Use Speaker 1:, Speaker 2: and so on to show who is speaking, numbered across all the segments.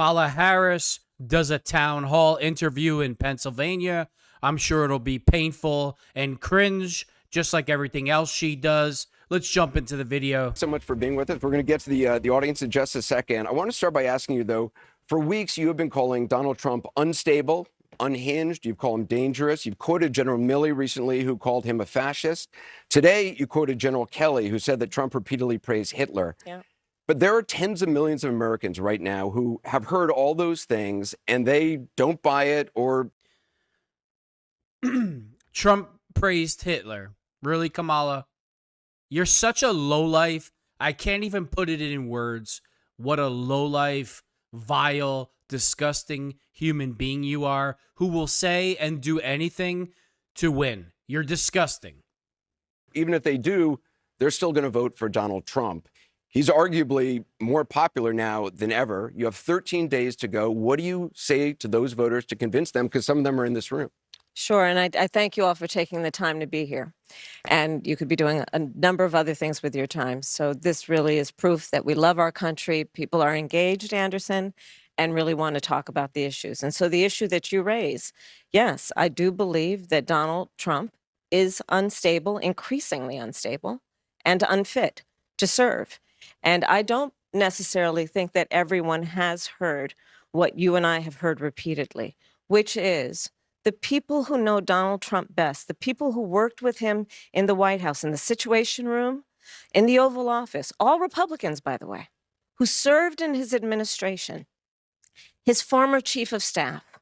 Speaker 1: Kamala Harris does a town hall interview in Pennsylvania. I'm sure it'll be painful and cringe, just like everything else she does. Let's jump into the video.
Speaker 2: So much for being with us. We're going to get to the audience in just a second. I want to start by asking you, though, for weeks you have been calling Donald Trump unstable, unhinged. You've called him dangerous. You've quoted General Milley recently, who called him a fascist. Today, you quoted General Kelly, who said that Trump repeatedly praised Hitler.
Speaker 3: Yeah.
Speaker 2: But there are tens of millions of Americans right now who have heard all those things and they don't buy it or.
Speaker 1: Trump praised Hitler. Really, Kamala? You're such a lowlife. I can't even put it in words. What a lowlife, vile, disgusting human being you are, who will say and do anything to win. You're disgusting.
Speaker 2: Even if they do, they're still going to vote for Donald Trump. He's arguably more popular now than ever. You have 13 days to go. What do you say to those voters to convince them? Because some of them are in this room.
Speaker 3: Sure, and I thank you all for taking the time to be here. And you could be doing a number of other things with your time. So this really is proof that we love our country. People are engaged, Anderson, and really want to talk about the issues. And so the issue that you raise, yes, I do believe that Donald Trump is unstable, increasingly unstable, and unfit to serve. And I don't necessarily think that everyone has heard what you and I have heard repeatedly, which is the people who know Donald Trump best, the people who worked with him in the White House, in the Situation Room, in the Oval Office, all Republicans, by the way, who served in his administration, his former chief of staff,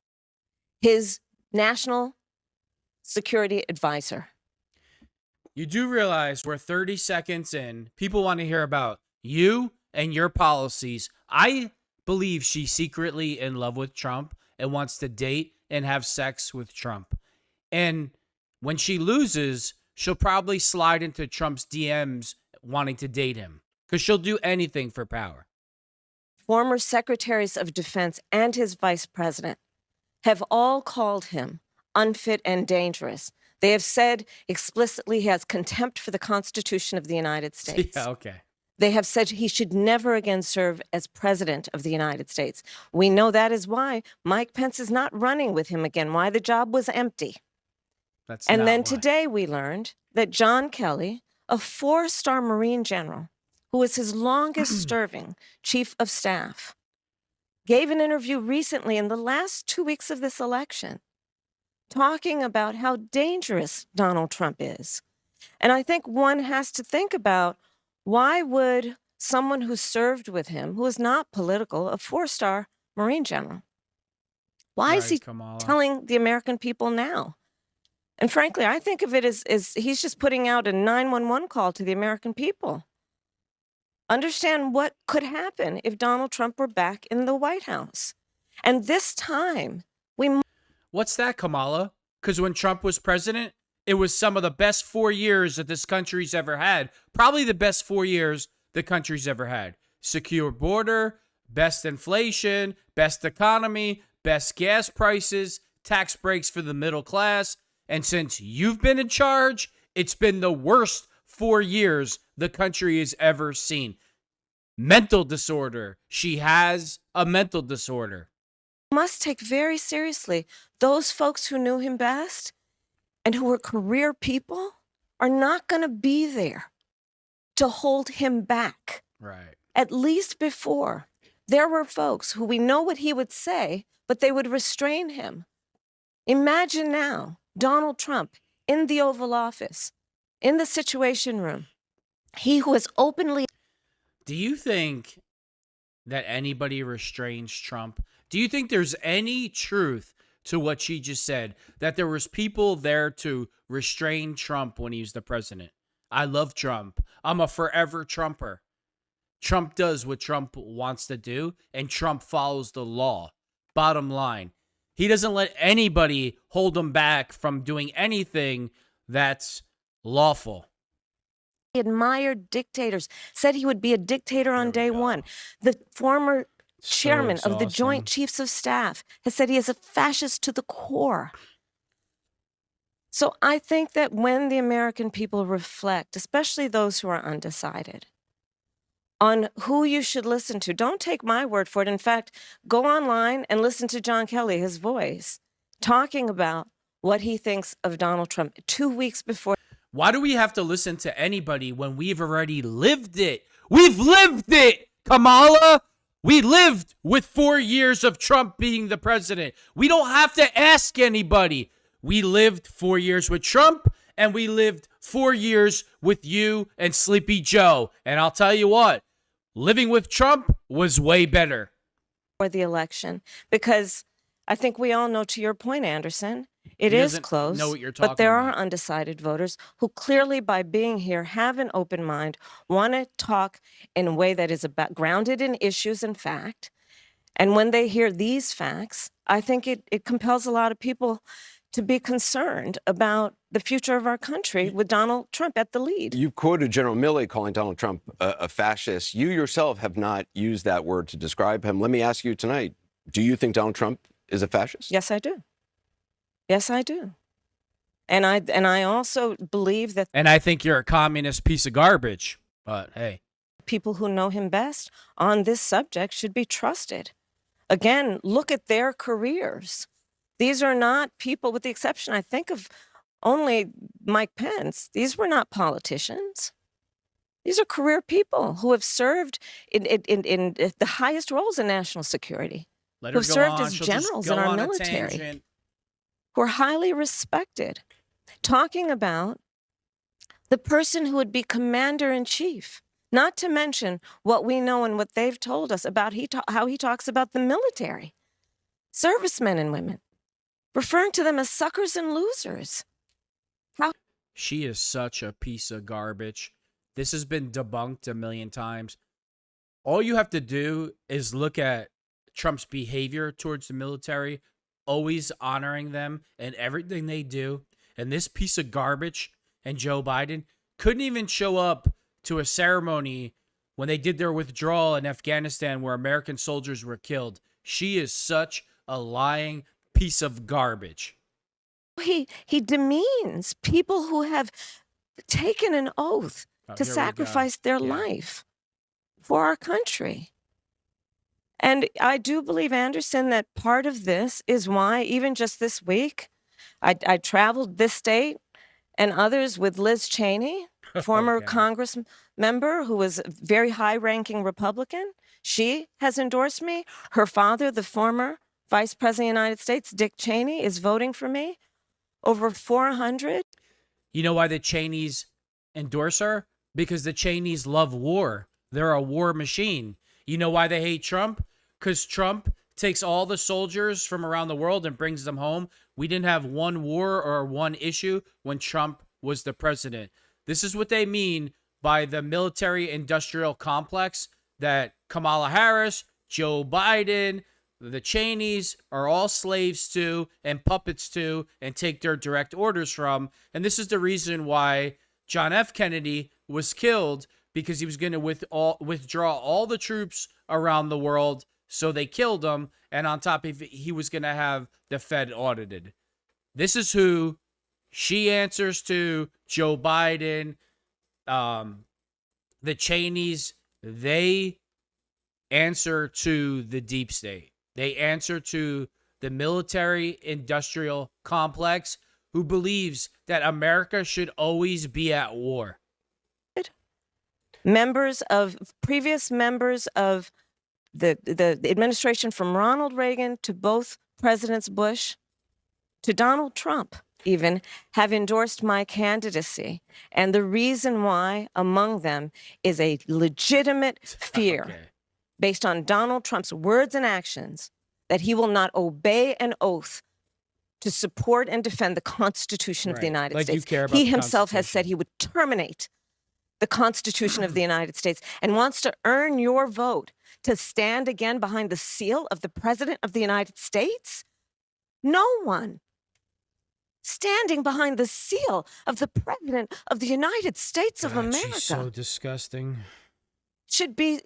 Speaker 3: his national security advisor.
Speaker 1: You do realize we're 30 seconds in. People want to hear about you and your policies. I believe she's secretly in love with Trump and wants to date and have sex with Trump. And when she loses, she'll probably slide into Trump's DMs wanting to date him because she'll do anything for power.
Speaker 3: Former secretaries of defense and his vice president have all called him unfit and dangerous. They have said explicitly he has contempt for the Constitution of the United States.
Speaker 1: Yeah, okay.
Speaker 3: They have said he should never again serve as president of the United States. We know that is why Mike Pence is not running with him again, why the job was empty. And then today we learned that John Kelly, a 4-star Marine general, who was his longest serving chief of staff, gave an interview recently in the last 2 weeks of this election, talking about how dangerous Donald Trump is. And I think one has to think about, why would someone who served with him, who is not political, a 4-star Marine general, why is he telling the American people now? And frankly, I think of it as he's just putting out a 911 call to the American people. Understand what could happen if Donald Trump were back in the White House. And this time,
Speaker 1: What's that, Kamala? Because when Trump was president, it was some of the best 4 years that this country's ever had. Probably the best 4 years the country's ever had. Secure border, best inflation, best economy, best gas prices, tax breaks for the middle class. And since you've been in charge, it's been the worst 4 years the country has ever seen. Mental disorder. She has a mental disorder.
Speaker 3: Must take very seriously those folks who knew him best and who were career people are not going to be there to hold him back.
Speaker 1: Right.
Speaker 3: At least before, there were folks who we know what he would say, but they would restrain him. Imagine now Donald Trump in the Oval Office, in the Situation Room, he who has openly...
Speaker 1: Do you think that anybody restrains Trump? Do you think there's any truth to what she just said, that there was people there to restrain Trump when he was the president? I love Trump. I'm a forever Trumper. Trump does what Trump wants to do, and Trump follows the law. Bottom line. He doesn't let anybody hold him back from doing anything that's lawful.
Speaker 3: He admired dictators, said he would be a dictator on day one. The former chairman of the Joint Chiefs of Staff has said he is a fascist to the core. So I think that when the American people reflect, especially those who are undecided, on who you should listen to. Don't take my word for it. In fact, go online and listen to John Kelly, his voice, talking about what he thinks of Donald Trump 2 weeks before.
Speaker 1: Why do we have to listen to anybody when we've already lived it? We've lived it, Kamala. We lived with 4 years of Trump being the president. We don't have to ask anybody. We lived 4 years with Trump, and we lived 4 years with you and Sleepy Joe. And I'll tell you what, living with Trump was way better.
Speaker 3: For the election, because I think we all know, to your point, Anderson, it is close,
Speaker 1: know what you're talking
Speaker 3: but there
Speaker 1: about.
Speaker 3: are undecided voters who clearly, by being here, have an open mind, want to talk in a way that is grounded in issues and fact. And when they hear these facts, I think it compels a lot of people to be concerned about the future of our country with Donald Trump at the lead.
Speaker 2: You've quoted General Milley calling Donald Trump a fascist. You yourself have not used that word to describe him. Let me ask you tonight, do you think Donald Trump is a fascist?
Speaker 3: Yes, I do. Yes, I do. And I also believe that.
Speaker 1: And I think you're a communist piece of garbage. But hey,
Speaker 3: people who know him best on this subject should be trusted. Again, look at their careers. These are not people, with the exception, I think, of only Mike Pence. These were not politicians. These are career people who have served in the highest roles in national security, who have served as generals in our military, who are highly respected. Talking about the person who would be commander-in-chief, not to mention what we know and what they've told us about how he talks about the military, servicemen and women, referring to them as suckers and losers.
Speaker 1: She is such a piece of garbage. This has been debunked a million times. All you have to do is look at Trump's behavior towards the military, always honoring them and everything they do. And this piece of garbage and Joe Biden couldn't even show up to a ceremony when they did their withdrawal in Afghanistan where American soldiers were killed. She is such a lying piece of garbage.
Speaker 3: He demeans people who have taken an oath to sacrifice their life for our country. And I do believe, Anderson, that part of this is why, even just this week, I traveled this state and others with Liz Cheney, former Congress member who was a very high-ranking Republican. She has endorsed me. Her father, the former Vice President of the United States, Dick Cheney, is voting for me. Over 400.
Speaker 1: You know why the Cheneys endorse her? Because the Cheneys love war. They're a war machine. You know why they hate Trump? Because Trump takes all the soldiers from around the world and brings them home. We didn't have one war or one issue when Trump was the president. This is what they mean by the military-industrial complex that Kamala Harris, Joe Biden, the Cheneys are all slaves to and puppets to and take their direct orders from. And this is the reason why John F. Kennedy was killed, because he was going to withdraw all the troops around the world. So they killed him. And on top of it, he was going to have the Fed audited. This is who she answers to. Joe Biden, the Cheneys, they answer to the deep state. They answer to the military-industrial complex who believes that America should always be at war.
Speaker 3: Previous members of the administration, from Ronald Reagan to both Presidents Bush to Donald Trump even, have endorsed my candidacy. And the reason why among them is a legitimate fear based on Donald Trump's words and actions that he will not obey an oath to support and defend the Constitution of the United States. He himself has said he would terminate the Constitution of the United States and wants to earn your vote to stand again behind the seal of the President of the United States? No one standing behind the seal of the President of the United States of America.
Speaker 1: She's so disgusting.
Speaker 3: Should be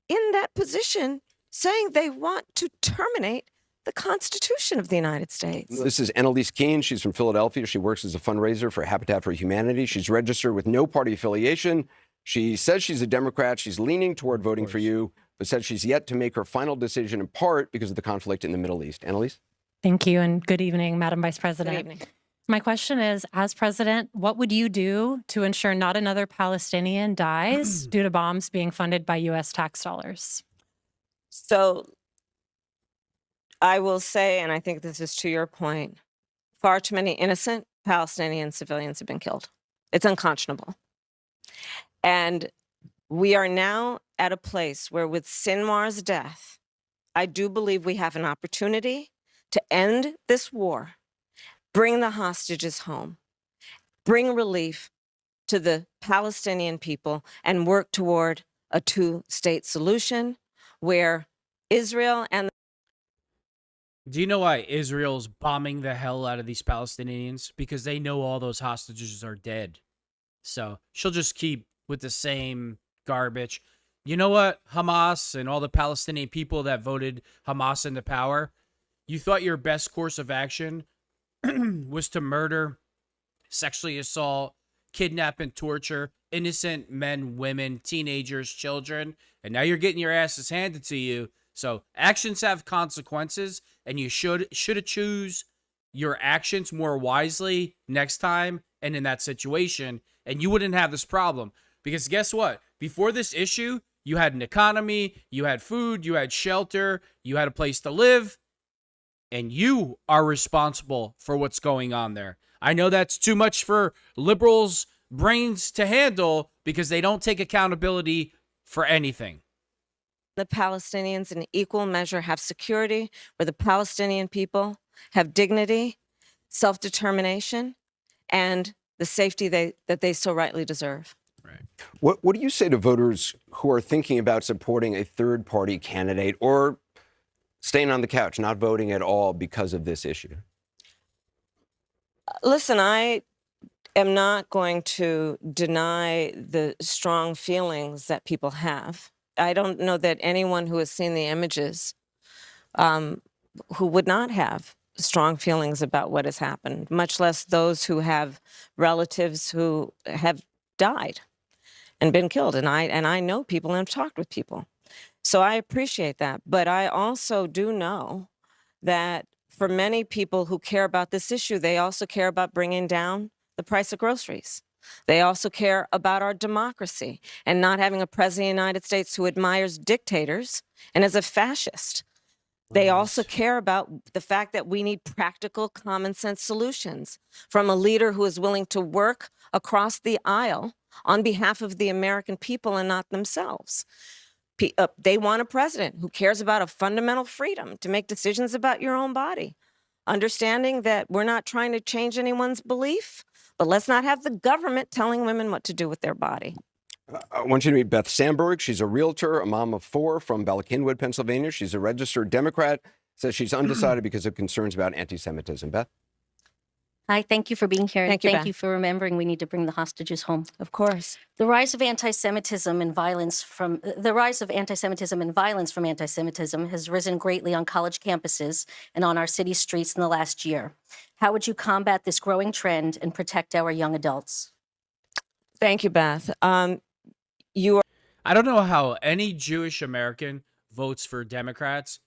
Speaker 3: in that position saying they want to terminate the Constitution of the United States.
Speaker 2: This is Annalise Keene. She's from Philadelphia. She works as a fundraiser for Habitat for Humanity. She's registered with no party affiliation. She says she's a Democrat. She's leaning toward voting for you, but said she's yet to make her final decision, in part because of the conflict in the Middle East. Annalise?
Speaker 4: Thank you, and good evening, Madam Vice President.
Speaker 3: Good evening.
Speaker 4: My question is, as president, what would you do to ensure not another Palestinian dies due to bombs being funded by U.S. tax dollars?
Speaker 3: So I will say, and I think this is to your point, far too many innocent Palestinian civilians have been killed. It's unconscionable. And we are now at a place where, with Sinwar's death, I do believe we have an opportunity to end this war, bring the hostages home, bring relief to the Palestinian people, and work toward a two-state solution where Israel and
Speaker 1: Do you know why Israel's bombing the hell out of these Palestinians? Because they know all those hostages are dead. So she'll just keep with the same garbage. You know what, Hamas and all the Palestinian people that voted Hamas into power, you thought your best course of action was to murder, sexually assault, kidnap and torture innocent men, women, teenagers, children, and now you're getting your asses handed to you. So actions have consequences, and you should choose your actions more wisely next time and in that situation, and you wouldn't have this problem. Because guess what? Before this issue, you had an economy, you had food, you had shelter, you had a place to live, and you are responsible for what's going on there. I know that's too much for liberals' brains to handle because they don't take accountability for anything.
Speaker 3: the Palestinians in equal measure have security, where the Palestinian people have dignity, self-determination, and the safety that they so rightly deserve.
Speaker 1: Right.
Speaker 2: What do you say to voters who are thinking about supporting a third-party candidate or staying on the couch, not voting at all because of this issue?
Speaker 3: Listen, I am not going to deny the strong feelings that people have. I don't know that anyone who has seen the images who would not have strong feelings about what has happened, much less those who have relatives who have died and been killed. And I know people and have talked with people. So I appreciate that. But I also do know that for many people who care about this issue, they also care about bringing down the price of groceries. They also care about our democracy and not having a president of the United States who admires dictators and is a fascist. They also care about the fact that we need practical, common sense solutions from a leader who is willing to work across the aisle on behalf of the American people and not themselves. They want a president who cares about a fundamental freedom to make decisions about your own body, understanding that we're not trying to change anyone's belief, but let's not have the government telling women what to do with their body.
Speaker 2: I want you to meet Beth Sandberg. She's a realtor, a mom of 4 from Ballackinwood, Pennsylvania. She's a registered Democrat, says she's undecided because of concerns about anti-Semitism. Beth?
Speaker 5: Hi, thank you for being here.
Speaker 3: Thank you,
Speaker 5: Thank
Speaker 3: Beth.
Speaker 5: you for remembering we need to bring the hostages home.
Speaker 3: Of course.
Speaker 5: The rise of anti-Semitism and violence from anti-Semitism has risen greatly on college campuses and on our city streets in the last year. How would you combat this growing trend and protect our young adults?
Speaker 3: Thank you, Beth.
Speaker 1: I don't know how any Jewish American votes for Democrats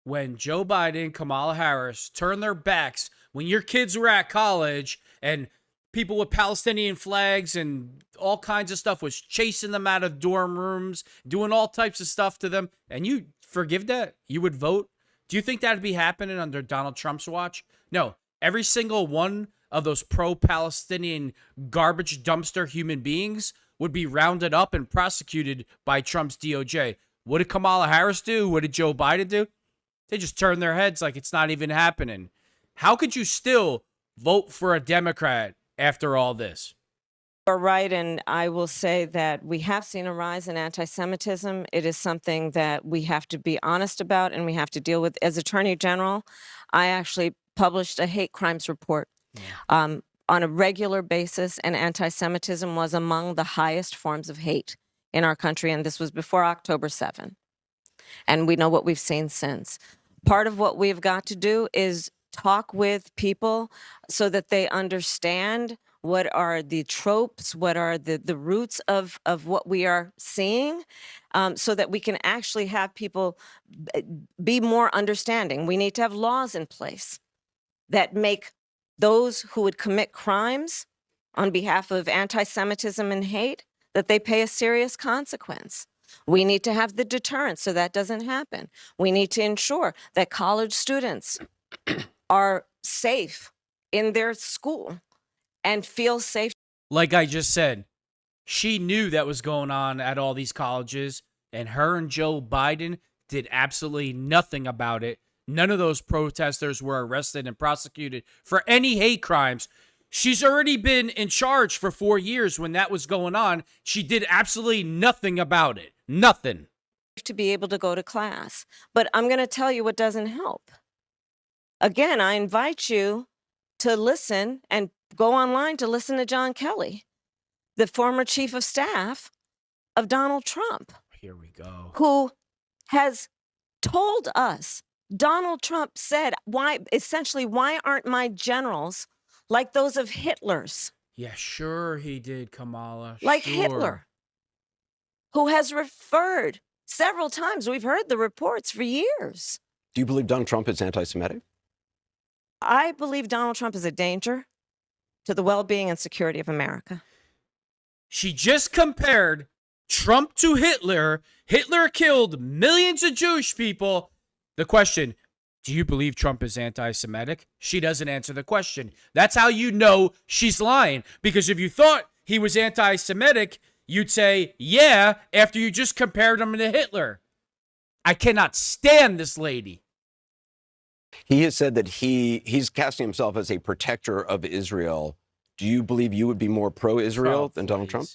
Speaker 1: when Joe Biden, Kamala Harris turn their backs when your kids were at college and people with Palestinian flags and all kinds of stuff was chasing them out of dorm rooms, doing all types of stuff to them, and you forgive that? You would vote? Do you think that'd be happening under Donald Trump's watch? No. Every single one of those pro-Palestinian garbage dumpster human beings would be rounded up and prosecuted by Trump's DOJ. What did Kamala Harris do? What did Joe Biden do? They just turn their heads like it's not even happening. How could you still vote for a Democrat after all this?
Speaker 3: You're right, and I will say that we have seen a rise in anti-Semitism. It is something that we have to be honest about and we have to deal with. As Attorney General, I actually published a hate crimes report on a regular basis, and anti-Semitism was among the highest forms of hate in our country, and this was before October 7. And we know what we've seen since. Part of what we've got to do is talk with people so that they understand what are the tropes, what are the roots of what we are seeing, so that we can actually have people be more understanding. We need to have laws in place that make those who would commit crimes on behalf of anti-Semitism and hate, that they pay a serious consequence. We need to have the deterrence so that doesn't happen. We need to ensure that college students are safe in their school and feel safe.
Speaker 1: Like I just said, she knew that was going on at all these colleges, and her and Joe Biden did absolutely nothing about it. None of those protesters were arrested and prosecuted for any hate crimes. She's already been in charge for 4 years when that was going on. She did absolutely nothing about it. Nothing.
Speaker 3: To be able to go to class. But I'm going to tell you what doesn't help. Again, I invite you to listen and go online to listen to John Kelly, the former chief of staff of Donald Trump.
Speaker 1: Here we go.
Speaker 3: Who has told us, Donald Trump said, why aren't my generals like those of Hitler's?
Speaker 1: Yeah, sure he did, Kamala.
Speaker 3: Like
Speaker 1: sure.
Speaker 3: Hitler, who has referred several times. We've heard the reports for years.
Speaker 2: Do you believe Donald Trump is anti-Semitic?
Speaker 3: I believe Donald Trump is a danger to the well-being and security of America.
Speaker 1: She just compared Trump to Hitler. Hitler killed millions of Jewish people. The question, do you believe Trump is anti-Semitic? She doesn't answer the question. That's how you know she's lying. Because if you thought he was anti-Semitic, you'd say, yeah, after you just compared him to Hitler. I cannot stand this lady.
Speaker 2: He has said that he's casting himself as a protector of Israel. Do you believe you would be more pro-Israel than Donald Trump?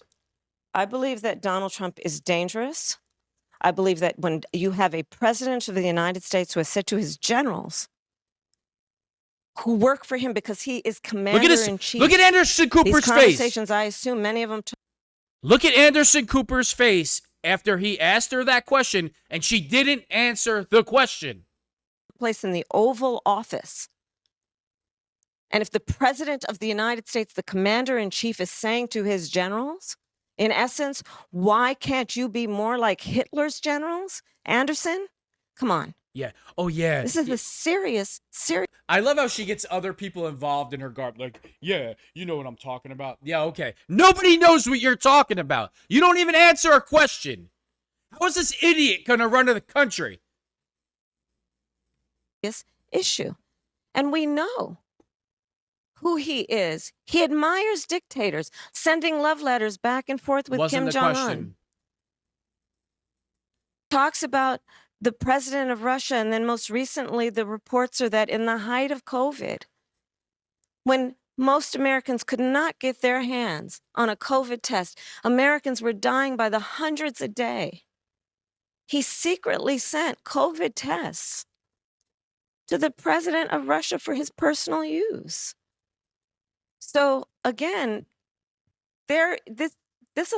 Speaker 3: I believe that Donald Trump is dangerous. I believe that when you have a president of the United States who has said to his generals who work for him because he is commander-in-chief.
Speaker 1: Look at Anderson Cooper's
Speaker 3: These
Speaker 1: face.
Speaker 3: conversations, I assume many of them.
Speaker 1: Look at Anderson Cooper's face after he asked her that question and she didn't answer the question.
Speaker 3: Place in the Oval Office. And if the president of the United States, the commander-in-chief, is saying to his generals, in essence, why can't you be more like Hitler's generals, Anderson? Come on.
Speaker 1: Yeah. Oh, yeah.
Speaker 3: This is a serious.
Speaker 1: I love how she gets other people involved in her garb. Like, yeah, you know what I'm talking about. Yeah, okay. Nobody knows what you're talking about. You don't even answer a question. How is this idiot going to run the country?
Speaker 3: Issue. And we know who he is. He admires dictators, sending love letters back and forth with Kim Jong-un. Talks about the president of Russia, and then most recently, the reports are that in the height of COVID, when most Americans could not get their hands on a COVID test, Americans were dying by the hundreds a day. He secretly sent COVID tests to the president of Russia for his personal use. So again, this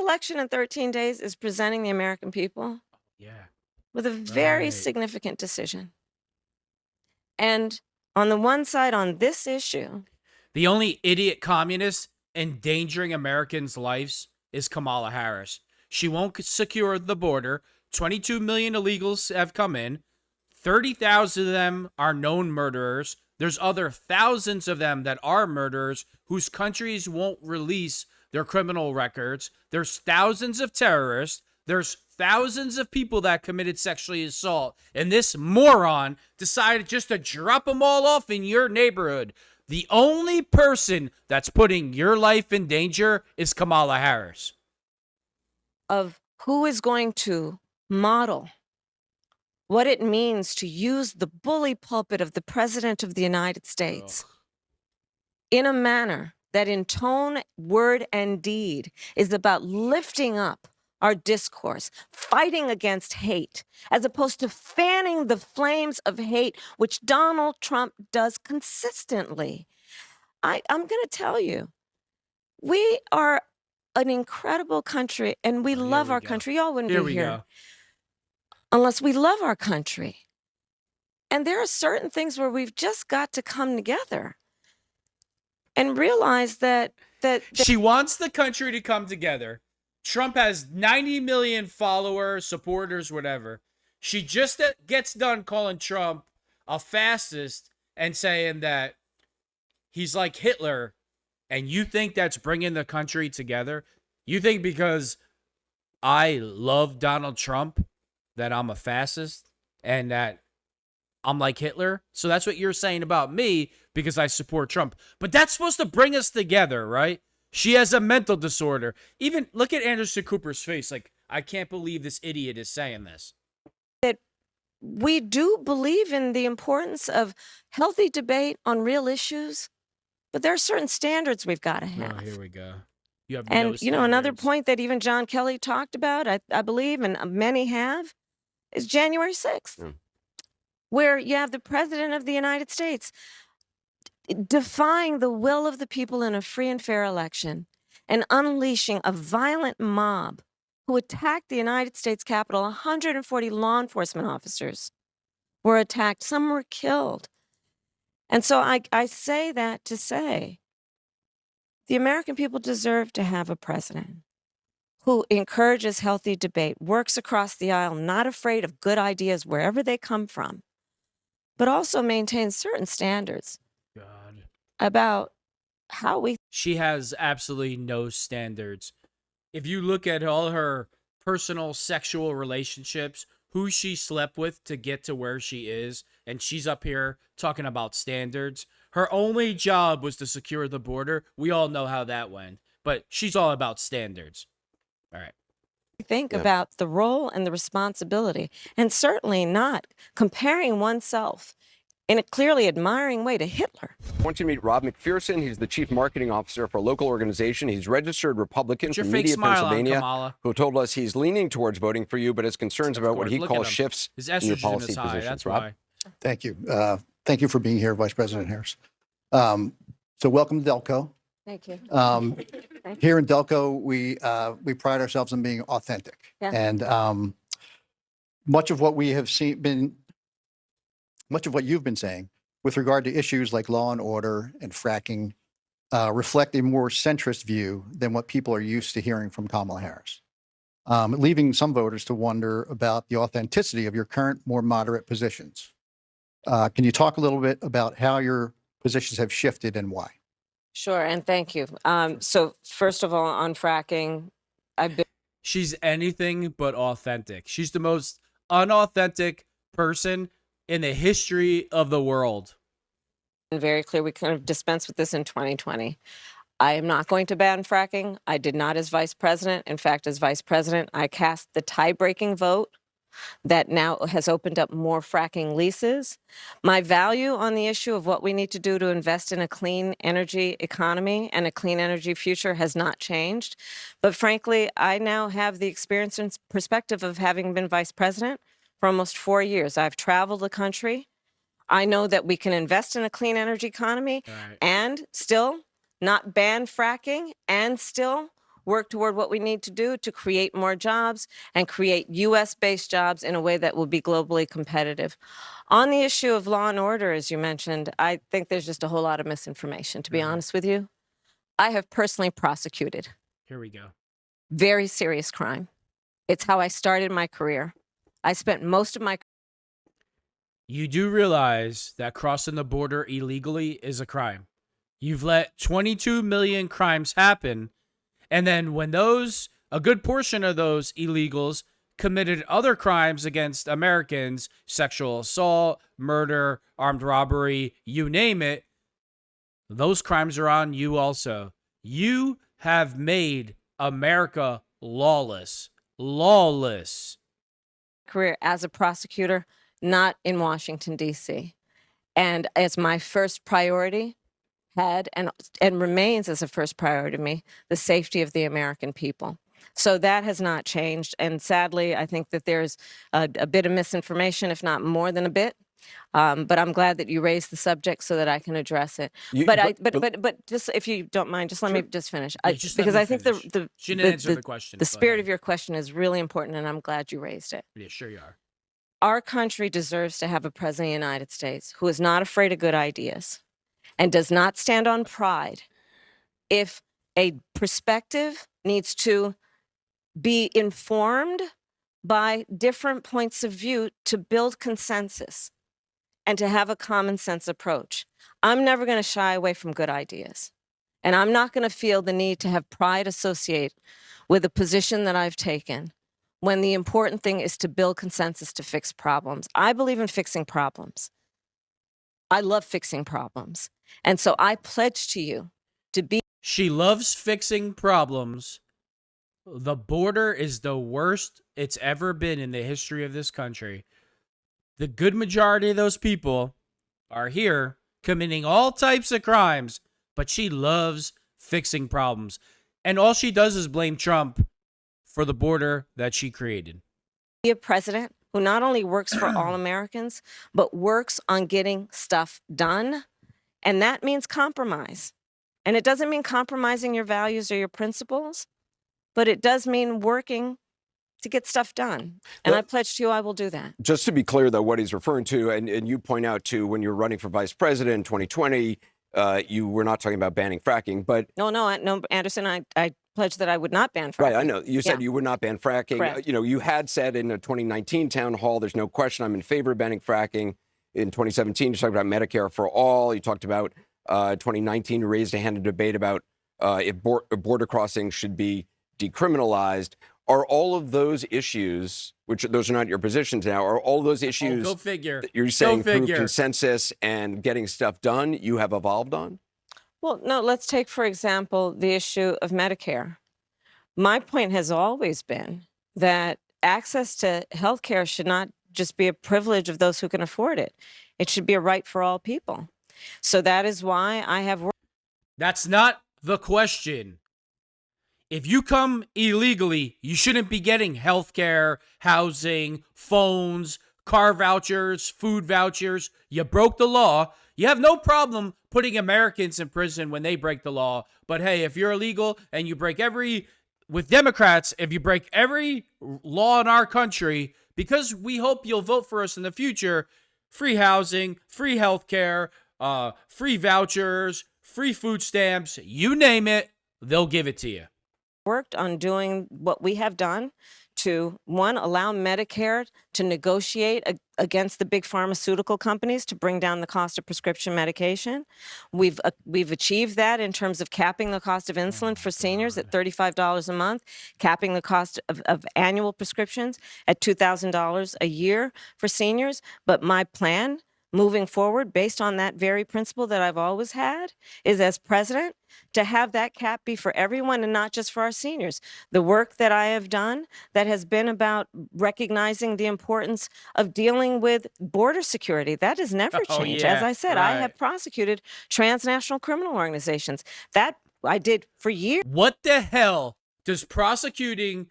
Speaker 3: election in 13 days is presenting the American people with a very significant decision. And on the one side, on this issue,
Speaker 1: the only idiot communist endangering Americans' lives is Kamala Harris. She won't secure the border. 22 million illegals have come in. 30,000 of them are known murderers. There's other thousands of them that are murderers whose countries won't release their criminal records. There's thousands of terrorists. There's thousands of people that committed sexual assault. And this moron decided just to drop them all off in your neighborhood. The only person that's putting your life in danger is Kamala Harris.
Speaker 3: Of who is going to model what it means to use the bully pulpit of the President of the United States in a manner that in tone, word, and deed is about lifting up our discourse, fighting against hate, as opposed to fanning the flames of hate, which Donald Trump does consistently. I'm going to tell you, we are an incredible country, and we love our country. Y'all wouldn't be here unless we love our country. And there are certain things where we've just got to come together and realize that
Speaker 1: She wants the country to come together. Trump has 90 million followers, supporters, whatever. She just gets done calling Trump a fascist and saying that he's like Hitler. And you think that's bringing the country together? You think because I love Donald Trump that I'm a fascist and that I'm like Hitler? So that's what you're saying about me because I support Trump. But that's supposed to bring us together, right? She has a mental disorder. Even look at Anderson Cooper's face. Like, I can't believe this idiot is saying this.
Speaker 3: That we do believe in the importance of healthy debate on real issues, but there are certain standards we've got to have.
Speaker 1: Oh, here we go. You have
Speaker 3: And,
Speaker 1: no
Speaker 3: another
Speaker 1: standards.
Speaker 3: point that even John Kelly talked about, I believe, and many have, is January 6th, where you have the President of the United States defying the will of the people in a free and fair election and unleashing a violent mob who attacked the United States Capitol. 140 law enforcement officers were attacked. Some were killed. And so I say that to say the American people deserve to have a president who encourages healthy debate, works across the aisle, not afraid of good ideas wherever they come from, but also maintains certain standards
Speaker 1: God.
Speaker 3: about how we.
Speaker 1: She has absolutely no standards. If you look at all her personal sexual relationships, who she slept with to get to where she is, and she's up here talking about standards. Her only job was to secure the border. We all know how that went, but she's all about standards. All right.
Speaker 3: Think about the role and the responsibility, and certainly not comparing oneself in a clearly admiring way to Hitler.
Speaker 2: I want you to meet Rob McPherson. He's the chief marketing officer for a local organization. He's registered Republican
Speaker 1: Put your
Speaker 2: from
Speaker 1: fake
Speaker 2: Media,
Speaker 1: smile on,
Speaker 2: Pennsylvania,
Speaker 1: Kamala.
Speaker 2: who told us he's leaning towards voting for you, but has concerns about what he
Speaker 1: Look at
Speaker 2: calls
Speaker 1: him.
Speaker 2: shifts
Speaker 1: His
Speaker 2: in your
Speaker 1: estrogen
Speaker 2: policy
Speaker 1: is high.
Speaker 2: positions.
Speaker 1: That's
Speaker 2: Rob?
Speaker 1: why.
Speaker 6: Thank you. Thank you for being here, Vice President Harris. So welcome to Delco.
Speaker 3: Thank you.
Speaker 6: Here in Delco, we pride ourselves on being authentic.
Speaker 3: Yeah.
Speaker 6: And much of what we have much of what you've been saying with regard to issues like law and order and fracking reflect a more centrist view than what people are used to hearing from Kamala Harris, leaving some voters to wonder about the authenticity of your current, more moderate positions. Can you talk a little bit about how your positions have shifted and why?
Speaker 3: Sure, and thank you. So first of all, on fracking, I've been
Speaker 1: She's anything but authentic. She's the most unauthentic person in the history of the world.
Speaker 3: very clear. We kind of dispensed with this in 2020. I am not going to ban fracking. I did not as vice president. In fact, as vice president, I cast the tie-breaking vote that now has opened up more fracking leases. My value on the issue of what we need to do to invest in a clean energy economy and a clean energy future has not changed. But frankly, I now have the experience and perspective of having been vice president for almost 4 years. I've traveled the country. I know that we can invest in a clean energy economy and still not ban fracking and still work toward what we need to do to create more jobs and create U.S.-based jobs in a way that will be globally competitive. On the issue of law and order, as you mentioned, I think there's just a whole lot of misinformation, to be honest with you. I have personally prosecuted
Speaker 1: Here we go.
Speaker 3: very serious crime. It's how I started my career. I spent most of my
Speaker 1: You do realize that crossing the border illegally is a crime. You've let 22 million crimes happen. And then when a good portion of those illegals committed other crimes against Americans, sexual assault, murder, armed robbery, you name it, those crimes are on you also. You have made America lawless. Lawless.
Speaker 3: career as a prosecutor, not in Washington, D.C. And as my first priority had and remains as a first priority to me, the safety of the American people. So that has not changed. And sadly, I think that there's a bit of misinformation, if not more than a bit. But I'm glad that you raised the subject so that I can address it. But just if you don't mind, just let me just finish. Because I think
Speaker 1: She didn't answer the question.
Speaker 3: The spirit of your question is really important, and I'm glad you raised it.
Speaker 1: Yeah, sure you are.
Speaker 3: Our country deserves to have a president of the United States who is not afraid of good ideas and does not stand on pride. If A perspective needs to be informed by different points of view to build consensus and to have a common sense approach. I'm never going to shy away from good ideas. And I'm not going to feel the need to have pride associate with a position that I've taken when the important thing is to build consensus to fix problems. I believe in fixing problems. I love fixing problems. And so I pledge to you to be.
Speaker 1: She loves fixing problems. The border is the worst it's ever been in the history of this country. The good majority of those people are here committing all types of crimes, but she loves fixing problems. And all she does is blame Trump for the border that she created.
Speaker 3: Be a president who not only works for all Americans, but works on getting stuff done. And that means compromise. And it doesn't mean compromising your values or your principles, but it does mean working to get stuff done. And I pledge to you I will do that.
Speaker 2: Just to be clear, though, what he's referring to, and you point out to when you're running for vice president in 2020, you were not talking about banning fracking, but
Speaker 3: No, Anderson, I pledge that I would not ban fracking.
Speaker 2: right, I know. You said
Speaker 3: Yeah.
Speaker 2: you would not ban fracking.
Speaker 3: Correct.
Speaker 2: You had said in the 2019 town hall, there's no question I'm in favor of banning fracking. In 2017, you talked about Medicare for all. You talked about 2019, you raised a hand in debate about if border crossings should be decriminalized. Are all of those issues, which those are not your positions now, are all those issues
Speaker 1: Go figure.
Speaker 2: that you're saying through
Speaker 1: figure.
Speaker 2: consensus and getting stuff done, you have evolved on?
Speaker 3: Well, no, let's take, for example, the issue of Medicare. My point has always been that access to health care should not just be a privilege of those who can afford it. It should be a right for all people. So that is why I have worked.
Speaker 1: That's not the question. If you come illegally, you shouldn't be getting health care, housing, phones, car vouchers, food vouchers. You broke the law. You have no problem putting Americans in prison when they break the law. But hey, if you're illegal and you break with Democrats, if you break every law in our country, because we hope you'll vote for us in the future, free housing, free health care, free vouchers, free food stamps, you name it, they'll give it to you.
Speaker 3: Worked on doing what we have done to, one, allow Medicare to negotiate against the big pharmaceutical companies to bring down the cost of prescription medication. We've achieved that in terms of capping the cost of insulin for seniors at $35 a month, capping the cost of annual prescriptions at $2,000 a year for seniors. But my plan moving forward, based on that very principle that I've always had, is as president to have that cap be for everyone and not just for our seniors. The work that I have done that has been about recognizing the importance of dealing with border security, that has never changed. As I said, I have prosecuted transnational criminal organizations. That I did for years.
Speaker 1: What the hell does prosecuting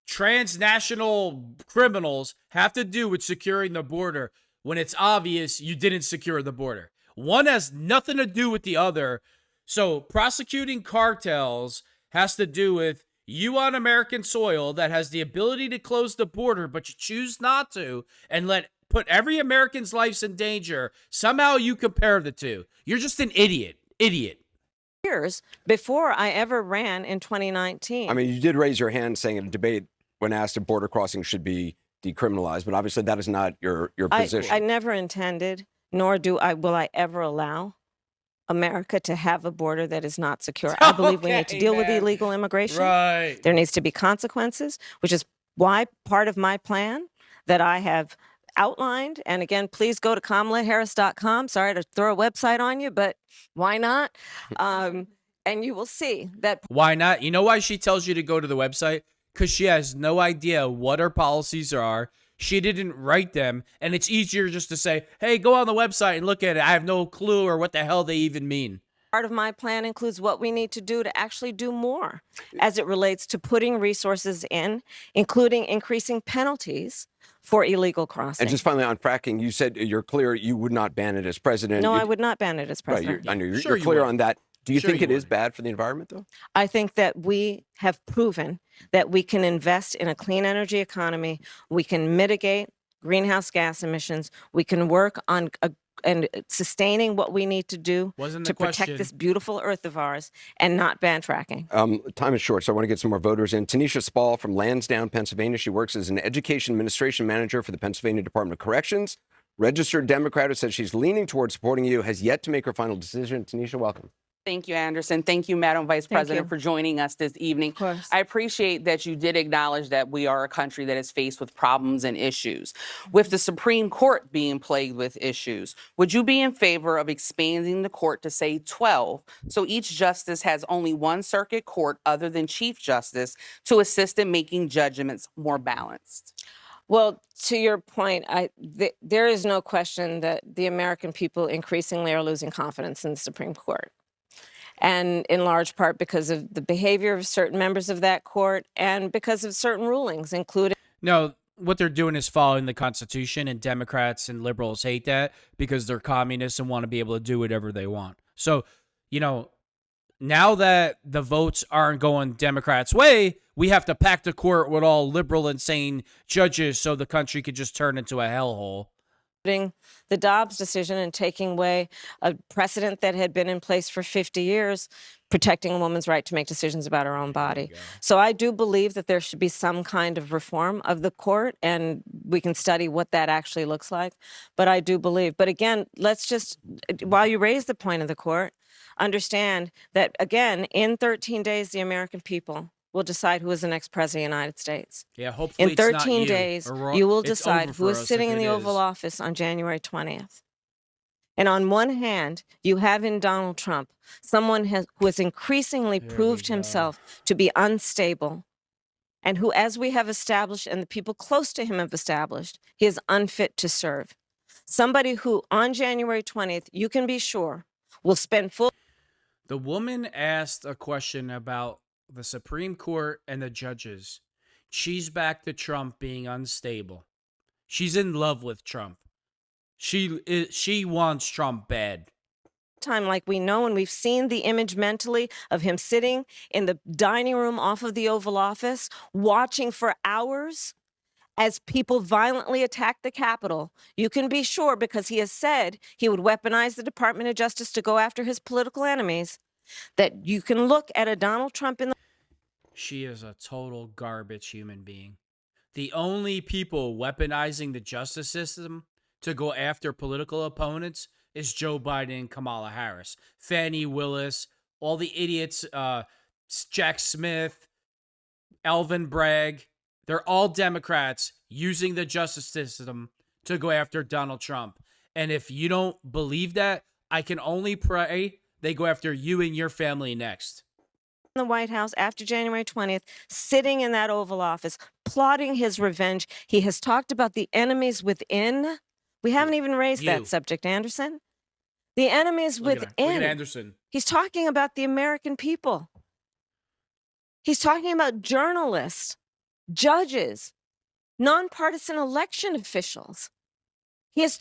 Speaker 1: transnational criminals have to do with securing the border when it's obvious you didn't secure the border? One has nothing to do with the other. So prosecuting cartels has to do with you on American soil that has the ability to close the border, but you choose not to and put every American's lives in danger. Somehow you compare the two. You're just an idiot.
Speaker 3: Years before I ever ran in 2019.
Speaker 2: I mean, you did raise your hand saying in a debate when asked if border crossing should be decriminalized, but obviously that is not your position.
Speaker 3: I never intended, nor will I ever allow America to have a border that is not secure. I believe we need to deal with illegal immigration.
Speaker 1: Right.
Speaker 3: There needs to be consequences, which is why part of my plan that I have outlined, and again, please go to KamalaHarris.com. Sorry to throw a website on you, but why not? And you will see that.
Speaker 1: Why not? You know why she tells you to go to the website? Because she has no idea what her policies are. She didn't write them, and it's easier just to say, hey, go on the website and look at it. I have no clue or what the hell they even mean.
Speaker 3: Part of my plan includes what we need to do to actually do more as it relates to putting resources in, including increasing penalties for illegal crossing.
Speaker 2: And just finally on fracking, you said you're clear you would not ban it as president.
Speaker 3: No, I would not ban it as president.
Speaker 2: Right, I know
Speaker 1: Sure
Speaker 2: you're clear
Speaker 1: would.
Speaker 2: on that. Do you
Speaker 1: Sure
Speaker 2: think
Speaker 1: you
Speaker 2: it is
Speaker 1: would.
Speaker 2: bad for the environment, though?
Speaker 3: I think that we have proven that we can invest in a clean energy economy. We can mitigate greenhouse gas emissions. We can work on sustaining what we need to do
Speaker 1: Wasn't
Speaker 3: to
Speaker 1: the question.
Speaker 3: protect this beautiful earth of ours and not ban fracking.
Speaker 2: Time is short, so I want to get some more voters in. Tanisha Spall from Lansdowne, Pennsylvania. She works as an education administration manager for the Pennsylvania Department of Corrections. Registered Democrat who says she's leaning towards supporting you, has yet to make her final decision. Tanisha, welcome.
Speaker 7: Thank you, Anderson. Thank you, Madam Vice President, for joining us this evening.
Speaker 3: Of course.
Speaker 7: I appreciate that you did acknowledge that we are a country that is faced with problems and issues. With the Supreme Court being plagued with issues, would you be in favor of expanding the court to, say, 12, so each justice has only one circuit court other than Chief Justice to assist in making judgments more balanced?
Speaker 3: Well, to your point, there is no question that the American people increasingly are losing confidence in the Supreme Court. And in large part because of the behavior of certain members of that court and because of certain rulings, including...
Speaker 1: No, what they're doing is following the Constitution, and Democrats and liberals hate that because they're communists and want to be able to do whatever they want. So, you know, now that the votes aren't going Democrats' way, we have to pack the court with all liberal, insane judges so the country could just turn into a hellhole.
Speaker 3: The Dobbs decision and taking away a precedent that had been in place for 50 years, protecting a woman's right to make decisions about her own body. So I do believe that there should be some kind of reform of the court, and we can study what that actually looks like. But I do believe. But again, let's just, while you raise the point of the court, understand that, again, in 13 days, the American people will decide who is the next president of the United States.
Speaker 1: Yeah, hopefully
Speaker 3: in 13
Speaker 1: it's not you.
Speaker 3: days,
Speaker 1: Or
Speaker 3: you will
Speaker 1: it's
Speaker 3: decide
Speaker 1: over
Speaker 3: who
Speaker 1: for
Speaker 3: is
Speaker 1: us
Speaker 3: sitting
Speaker 1: if
Speaker 3: in the
Speaker 1: it
Speaker 3: Oval
Speaker 1: is.
Speaker 3: Office on January 20th. And on one hand, you have in Donald Trump someone who has increasingly proved himself to be unstable, and who, as we have established and the people close to him have established, he is unfit to serve. Somebody who, on January 20th, you can be sure, will spend full...
Speaker 1: The woman asked a question about the Supreme Court and the judges. She's back to Trump being unstable. She's in love with Trump. She wants Trump bad.
Speaker 3: Time, like we know, and we've seen the image mentally of him sitting in the dining room off of the Oval Office, watching for hours as people violently attack the Capitol. You can be sure, because he has said he would weaponize the Department of Justice to go after his political enemies, that you can look at a Donald Trump in the...
Speaker 1: She is a total garbage human being. The only people weaponizing the justice system to go after political opponents is Joe Biden and Kamala Harris. Fannie Willis, all the idiots, Jack Smith, Alvin Bragg, they're all Democrats using the justice system to go after Donald Trump. And if you don't believe that, I can only pray they go after you and your family next.
Speaker 3: The White House after January 20th, sitting in that Oval Office, plotting his revenge. He has talked about the enemies within. We haven't even raised that subject, Anderson. The enemies within.
Speaker 1: Look at Anderson.
Speaker 3: He's talking about the American people. He's talking about journalists, judges, nonpartisan election officials. He has...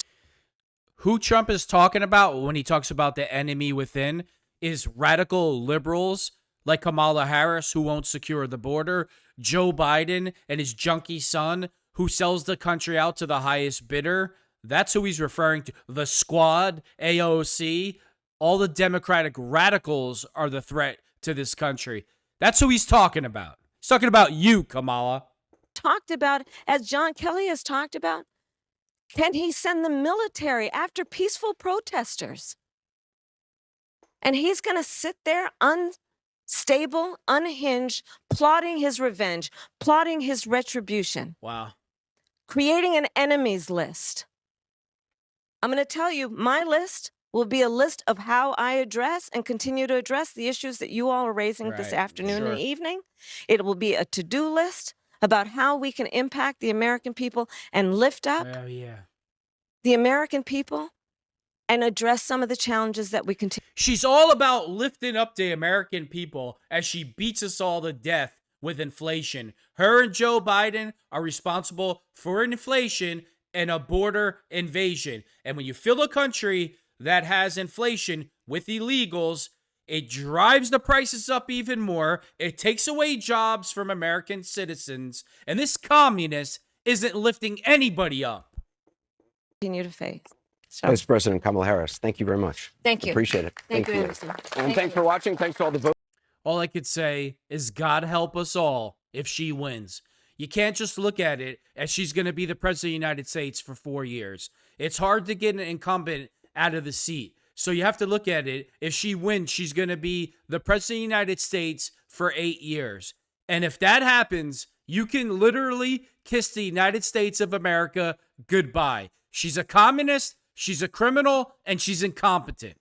Speaker 1: Who Trump is talking about when he talks about the enemy within is radical liberals like Kamala Harris, who won't secure the border, Joe Biden and his junkie son, who sells the country out to the highest bidder. That's who he's referring to. The Squad, AOC, all the Democratic radicals are the threat to this country. That's who he's talking about. He's talking about you, Kamala.
Speaker 3: Talked about, as John Kelly has talked about, can he send the military after peaceful protesters? And he's going to sit there unstable, unhinged, plotting his revenge, plotting his retribution.
Speaker 1: Wow.
Speaker 3: Creating an enemies list. I'm going to tell you, my list will be a list of how I address and continue to address the issues that you all are raising this afternoon and evening. It will be a to-do list about how we can impact the American people and lift up the American people and address some of the challenges that we continue.
Speaker 1: She's all about lifting up the American people as she beats us all to death with inflation. Her and Joe Biden are responsible for inflation and a border invasion. And when you fill a country that has inflation with illegals, it drives the prices up even more. It takes away jobs from American citizens. And this communist isn't lifting anybody up.
Speaker 3: Continue to face. So
Speaker 2: Vice President Kamala Harris, thank you very much.
Speaker 3: thank you.
Speaker 2: Appreciate it.
Speaker 3: Thank you, Anderson.
Speaker 2: And
Speaker 3: Thank
Speaker 2: thanks
Speaker 3: you.
Speaker 2: for watching. Thanks to all the votes.
Speaker 1: All I could say is God help us all if she wins. You can't just look at it as she's going to be the president of the United States for 4 years. It's hard to get an incumbent out of the seat. So you have to look at it. If she wins, she's going to be the president of the United States for 8 years. And if that happens, you can literally kiss the United States of America goodbye. She's a communist, she's a criminal, and she's incompetent.